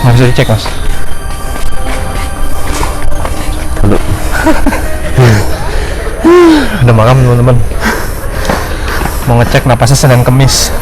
Nggak bisa dicek mas. Halo. Ada makam teman-teman. Mau ngecek napasnya Senin Kemis.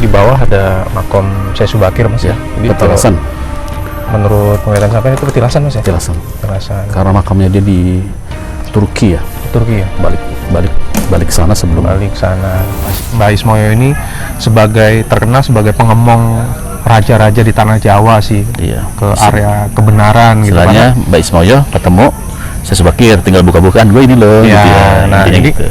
Di bawah ada makom Syekh Subakir mas ya. Jadi Petilasan. Menurut penglihatan sampai itu petilasan mas ya. Petilasan. Petilasan. Karena makamnya dia di Turki ya. Turki ya. Balik sana sebelum. Balik sana. Mbah Ismoyo ini terkenal sebagai pengemong raja-raja di tanah Jawa sih. Iya. Ke area kebenaran gitu kan. Istilahnya Mbak Ismoyo ketemu Syekh Subakir, tinggal buka-bukaan gue ini loh. Ya, gitu ya. nah Intinya jadi gitu.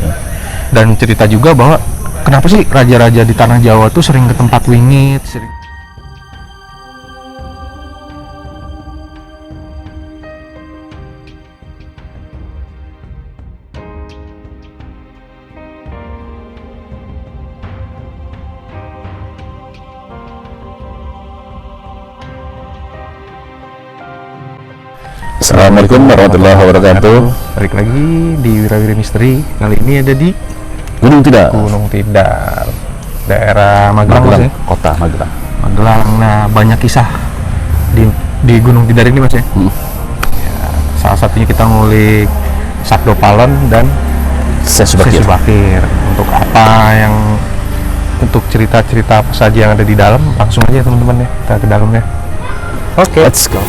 Dan cerita juga bahwa kenapa sih raja-raja di tanah Jawa tuh sering ke tempat wingit, sering Assalamualaikum warahmatullahi wabarakatuh. balik lagi di Wirawiri Misteri. Kali ini ada di Gunung Tidar. Gunung Tidar, daerah Magelang, Mas, ya? Kota Magelang. Magelang. Nah, banyak kisah di Gunung Tidar ini mas ya. Ya, salah satunya kita ngulik Sabdo Palon dan Syekh Syekh Subakir. Subakir. Untuk cerita-cerita apa saja yang ada di dalam, langsung aja teman-teman ya, kita ke dalamnya. Oke. Let's go.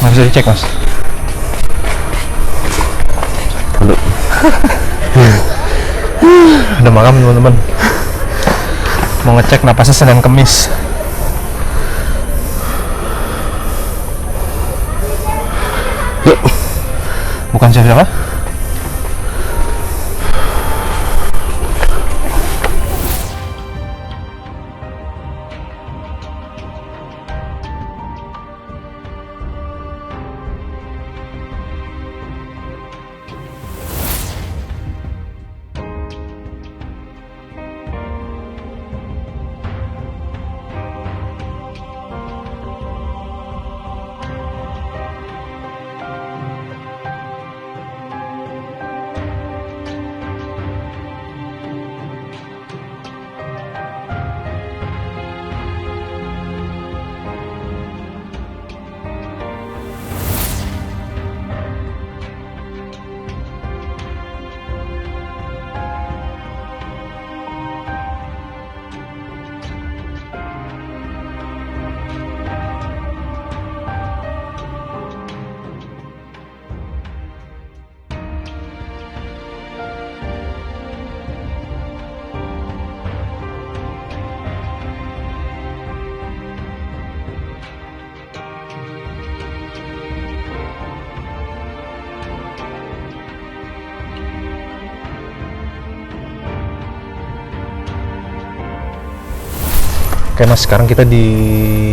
Nggak bisa dicek mas. Halo. Ada makam teman-teman. Mau ngecek napasnya Senin Kemis. Yuk. Bukan siapa-siapa? Oke mas, sekarang kita di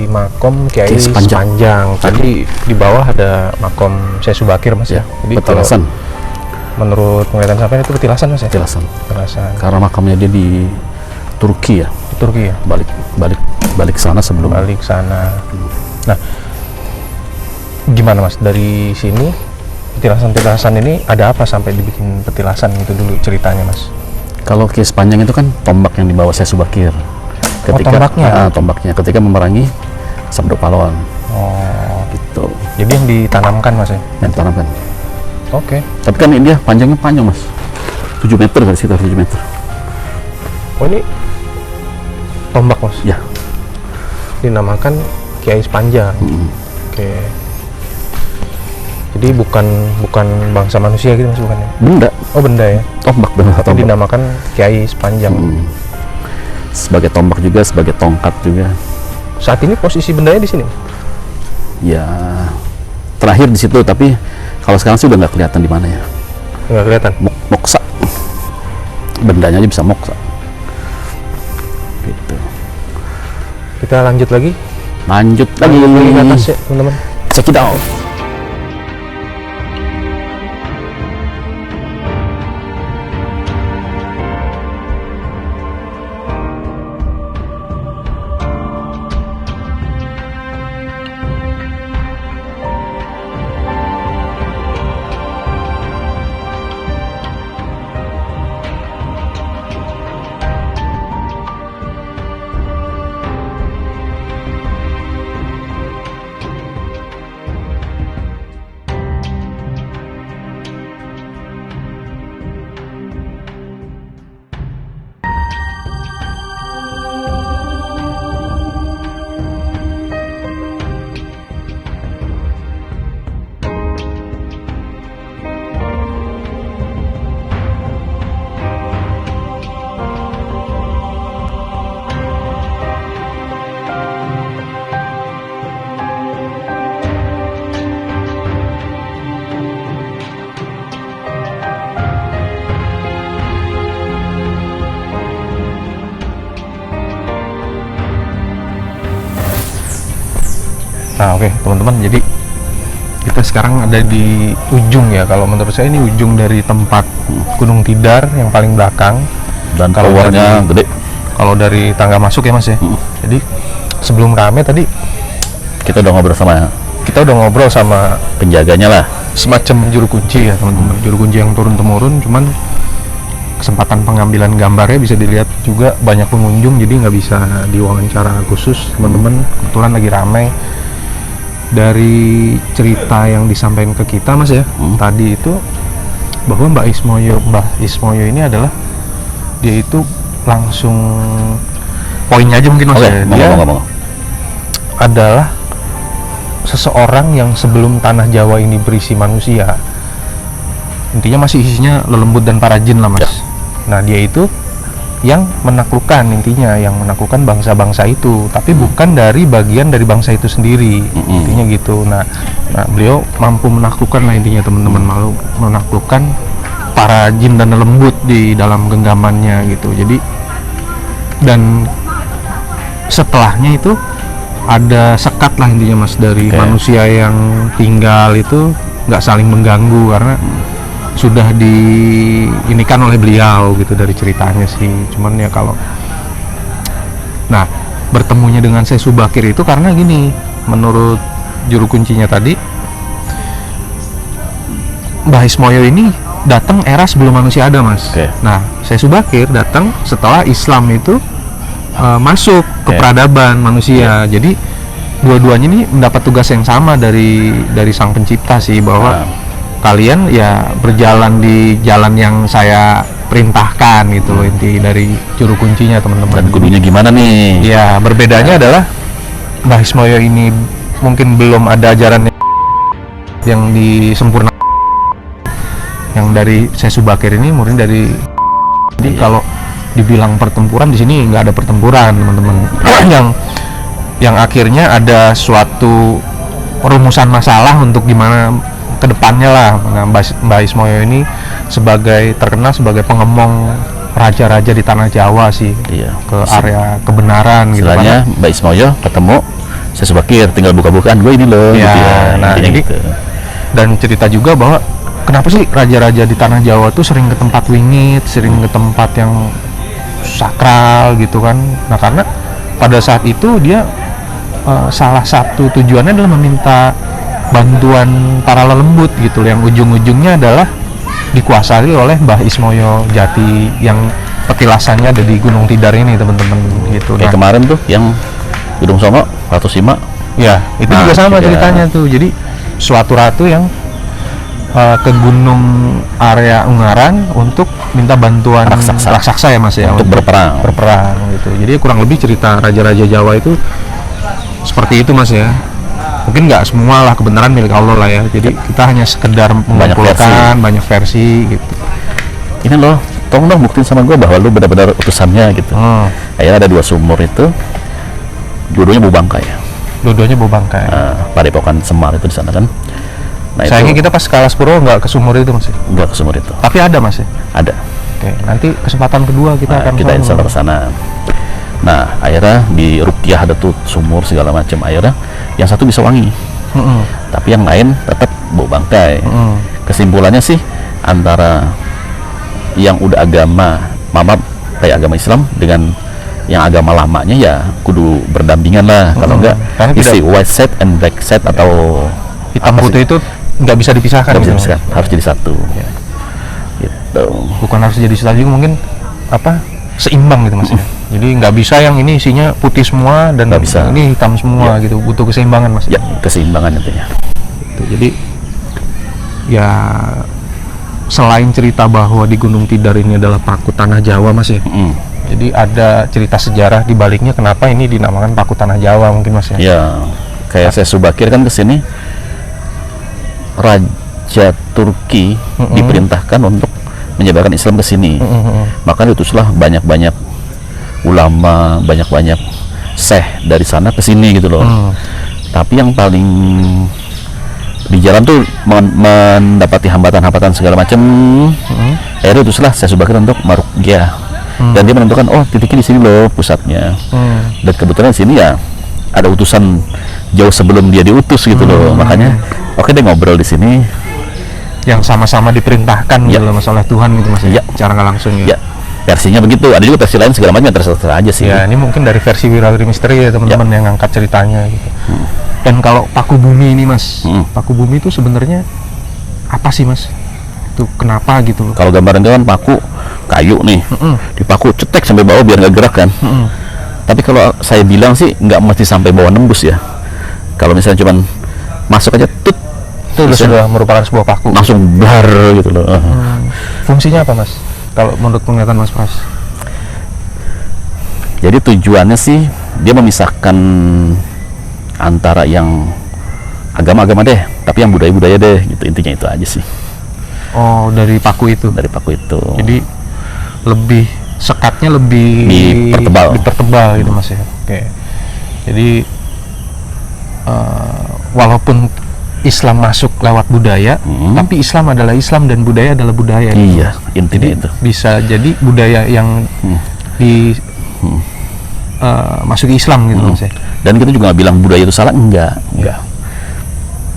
makom Kiai Sepanjang. Tadi di bawah ada makom Syekh Subakir mas ya. Jadi Petilasan. Menurut penglihatan sampai itu petilasan mas ya. Petilasan. Petilasan. Karena makamnya dia di Turki ya. Di Turki ya. Balik sana sebelum. Balik sana. Nah, gimana mas dari sini petilasan ini ada apa sampai dibikin petilasan itu dulu ceritanya mas? Kalau Kiai Sepanjang itu kan tombak yang dibawa Syekh Subakir. Tombaknya ketika memerangi Sabdo Palon. Oh, gitu. Jadi yang ditanamkan mas ya? Yang ditanamkan. Oke. Tapi kan dia panjangnya panjang mas. 7 meter dari sekitar 7 meter. Oh ini tombak mas? Ya. dinamakan Kiai Sepanjang. Oke. Jadi bukan bangsa manusia gitu Mas, bukan ya? Benda. Oh, benda ya. Tombak benar. Tapi dinamakan Kiai Sepanjang. Sebagai tombak juga, sebagai tongkat juga. Saat ini posisi bendanya di sini. Ya, terakhir di situ, tapi kalau sekarang sih udah nggak kelihatan di mana ya. Nggak kelihatan. Moksa. Bendanya aja bisa moksa. Gitu. Kita lanjut lagi. Lanjut lagi Ke atas ya, teman-teman. Check it out. Nah, oke, teman-teman, jadi kita sekarang ada di ujung ya. Kalau menurut saya ini ujung dari tempat Gunung Tidar yang paling belakang. Dan Kalau towernya gede. Kalau dari tangga masuk ya Mas ya. Jadi sebelum rame tadi Kita udah ngobrol sama penjaganya lah. semacam juru kunci ya teman-teman. Juru kunci yang turun temurun, cuman kesempatan pengambilan gambarnya bisa dilihat juga banyak pengunjung, jadi nggak bisa diwawancara khusus teman-teman. Kebetulan lagi ramai. Dari cerita yang disampaikan ke kita Mas ya, tadi itu bahwa Mbah Ismoyo ini adalah dia itu langsung poinnya aja mungkin Mas ya. Dia adalah seseorang yang sebelum tanah Jawa ini berisi manusia, intinya masih isinya lelembut dan para jin lah Mas. Ya. Nah, dia itu yang menaklukkan, intinya yang menaklukkan bangsa-bangsa itu, tapi bukan dari bagian dari bangsa itu sendiri, intinya gitu. Nah, beliau mampu menaklukkan lah intinya teman-teman, malu menaklukkan para jin dan lembut di dalam genggamannya gitu. Jadi dan setelahnya itu ada sekat lah intinya Mas, dari manusia yang tinggal itu nggak saling mengganggu karena sudah diinikan oleh beliau gitu dari ceritanya sih. Cuman ya kalau bertemunya dengan Syekh Subakir itu karena gini, menurut juru kuncinya tadi, Mbah Ismoyo ini datang era sebelum manusia ada Mas. Nah, Syekh Subakir datang setelah Islam itu masuk ke peradaban manusia. Jadi dua-duanya ini mendapat tugas yang sama dari Sang Pencipta sih, bahwa kalian ya berjalan di jalan yang saya perintahkan gitu loh, inti dari juru kuncinya teman-teman. Dan kudunya gimana nih? Ya, berbedanya adalah Mbah Ismoyo ini mungkin belum ada ajaran yang disempurnakan. Yang dari Syekh Subakir ini murni dari. Jadi kalau dibilang pertempuran di sini nggak ada pertempuran teman-teman. yang akhirnya ada suatu rumusan masalah untuk gimana kedepannya lah. Nah, Mbah Ismoyo ini terkenal sebagai pengemong raja-raja di tanah Jawa sih, ke area kebenaran gitu. Istilahnya Mbah Ismoyo ketemu Syekh Subakir, tinggal buka-bukaan, gue ini loh ya, gitu ya. Nah, jadi gitu. Dan cerita juga bahwa kenapa sih raja-raja di tanah Jawa tuh sering ke tempat wingit, sering ke tempat yang sakral gitu kan. Nah, karena pada saat itu dia salah satu tujuannya adalah meminta bantuan para lelembut gitu, yang ujung-ujungnya adalah dikuasai oleh Mbah Ismoyo Jati yang petilasannya ada di Gunung Tidar ini teman-teman gitu. Kayak kemarin tuh yang Gunung Songo, Ratu Sima. Ya, itu juga sama ceritanya tuh. Jadi suatu ratu yang ke gunung area Ungaran untuk minta bantuan raksasa ya Mas ya, untuk berperang gitu. Jadi kurang lebih cerita raja-raja Jawa itu seperti itu Mas ya. Mungkin nggak semua lah kebenaran milik Allah lah ya. Jadi kita hanya sekedar mengumpulkan banyak versi gitu. Ini loh, tolong dong buktiin sama gue bahwa lu benar-benar utusannya gitu. Akhirnya ada 2 sumur itu, dua-duanya bau bangkai. Dua-duanya bau bangkai. Padepokan Semar itu di sana kan. Nah, sayangnya itu, kita pas ke Alas Purwo nggak ke sumur itu Mas ya? Nggak ke sumur itu. Tapi ada Mas ya? Ada. Oke, nanti kesempatan kedua kita akan kita insya Allah ke sana. Nah, akhirnya di Rukyah ada tuh sumur segala macam. Akhirnya yang satu bisa wangi, tapi yang lain tetap bau bangkai. Kesimpulannya sih antara yang udah agama kayak agama Islam dengan yang agama lamanya ya kudu berdampingan lah. Kalau enggak isi white side and black side atau hitam putih itu nggak bisa dipisahkan. Nggak bisa dipisahkan, harus jadi satu. Gitu. Bukan harus jadi satu juga, mungkin seimbang gitu Mas. Jadi nggak bisa yang ini isinya putih semua dan ini hitam semua gitu. Butuh keseimbangan Mas. Ya, keseimbangan intinya. Gitu. Jadi ya selain cerita bahwa di Gunung Tidar ini adalah paku tanah Jawa Mas ya. Jadi ada cerita sejarah di baliknya kenapa ini dinamakan paku tanah Jawa mungkin Mas ya. Ya, kayak saya Subakir kan kesini, Raja Turki diperintahkan untuk menyebarkan Islam ke sini. Makanya utuslah banyak-banyak ulama, banyak-banyak syekh dari sana ke sini gitu loh. Tapi yang paling di jalan tuh mendapati hambatan-hambatan segala macam. Akhirnya utuslah saya Subakir untuk maruqyah. Dan dia menentukan titiknya di sini loh pusatnya. Dan kebetulan di sini ya ada utusan jauh sebelum dia diutus gitu loh. Makanya oke deh ngobrol di sini. Yang sama-sama diperintahkan gitu loh masalah Tuhan gitu Mas ya. Cara nggak langsung ya. Versinya begitu. Ada juga versi lain segala macam, terserah aja sih. Ya, ini mungkin dari versi Wirawiri Misteri ya teman-teman yang ngangkat ceritanya gitu. Dan kalau paku bumi ini Mas, paku bumi itu sebenarnya apa sih Mas? Itu kenapa gitu? Kalau gambaran itu kan paku kayu nih, dipaku cetek sampai bawah biar nggak gerak kan. Tapi kalau saya bilang sih nggak mesti sampai bawah nembus ya. Kalau misalnya cuman masuk aja tut, itu sudah merupakan sebuah paku. Langsung blar gitu loh. Fungsinya apa Mas? Kalau menurut penglihatan Mas Pras? Jadi tujuannya sih dia memisahkan antara yang agama-agama deh, tapi yang budaya-budaya deh, gitu intinya itu aja sih. Oh, dari paku itu. Dari paku itu. Jadi lebih sekatnya lebih dipertebal gitu Mas ya. Oke. Jadi walaupun Islam masuk lewat budaya, tapi Islam adalah Islam dan budaya adalah budaya. Iya, intinya itu. Bisa jadi budaya yang masuki Islam gitu Mas ya. Dan kita juga nggak bilang budaya itu salah, enggak.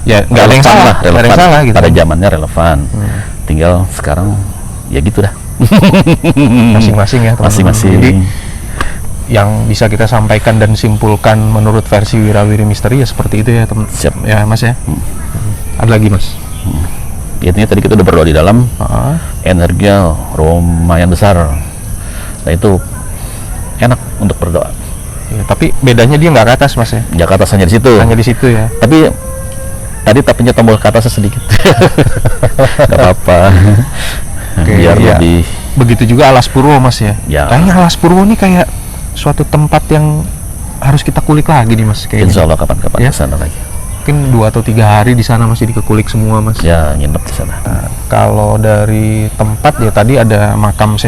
Ya nggak ada yang salah, relevan gitu. Pada zamannya relevan. Tinggal sekarang ya gitu dah. Masing-masing ya teman-teman. Masing-masing. Jadi yang bisa kita sampaikan dan simpulkan menurut versi Wirawiri Misteri ya seperti itu ya teman. Siap. Ya Mas ya. Ada lagi Mas? Intinya tadi kita udah berdoa di dalam, energinya lumayan besar. Nah itu enak untuk berdoa. Ya, tapi bedanya dia nggak ke atas Mas ya? Nggak ke atas, hanya di situ. Hanya di situ ya. Tapi tadi tapinya tombol ke atasnya sedikit. Nggak apa-apa. Biar lebih. Begitu juga Alas Purwo Mas ya. Kayaknya Alas Purwo ini kayak suatu tempat yang harus kita kulik lagi nih Mas. Insya Allah kapan-kapan ke sana lagi. Mungkin 2 atau 3 hari di sana masih dikulik semua Mas. Ya, nginep di sana. Nah, kalau dari tempat ya tadi ada makam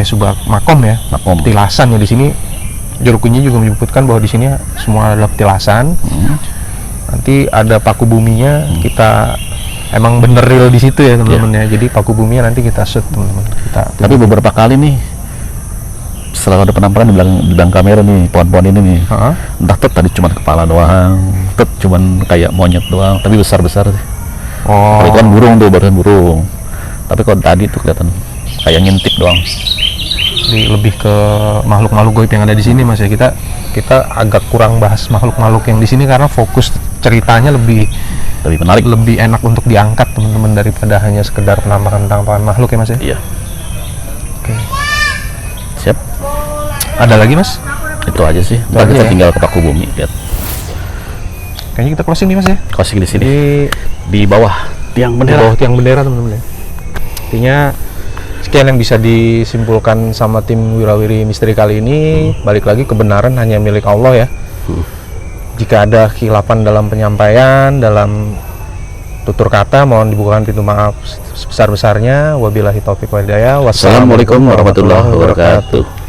makom ya. Makom. Petilasan ya di sini. Juru kunci juga menyebutkan bahwa di sini semua adalah petilasan. Nanti ada paku buminya, kita emang bener real di situ ya teman-teman ya. Jadi paku buminya nanti kita shoot teman-teman. Tapi beberapa kali nih setelah ada penampakan di belakang kamera nih, pohon-pohon ini nih, entah tadi cuma kepala doang, cuman kayak monyet doang, tapi besar-besar sih. Kalau itu kan burung tuh, barusan burung. Tapi kalau tadi tuh kelihatan kayak ngintip doang. Jadi lebih ke makhluk-makhluk gaib yang ada di sini Mas ya. Kita agak kurang bahas makhluk-makhluk yang di sini karena fokus ceritanya lebih menarik, lebih enak untuk diangkat teman-teman daripada hanya sekedar penampakan makhluk ya Mas ya. Iya. Oke. Siap. Ada lagi Mas? Itu aja sih. Ntar kita tinggal ke paku bumi, lihat. Kayaknya kita closing nih Mas ya. Closing di sini. Di bawah tiang bendera. Di bawah tiang bendera teman-teman ya. Intinya sekian yang bisa disimpulkan sama tim Wirawiri Misteri kali ini. Balik lagi, kebenaran hanya milik Allah ya. Jika ada kehilapan dalam penyampaian, dalam tutur kata, mohon dibukakan pintu maaf sebesar-besarnya. Wabillahi taufiq wal hidayah. Assalamualaikum warahmatullahi wabarakatuh.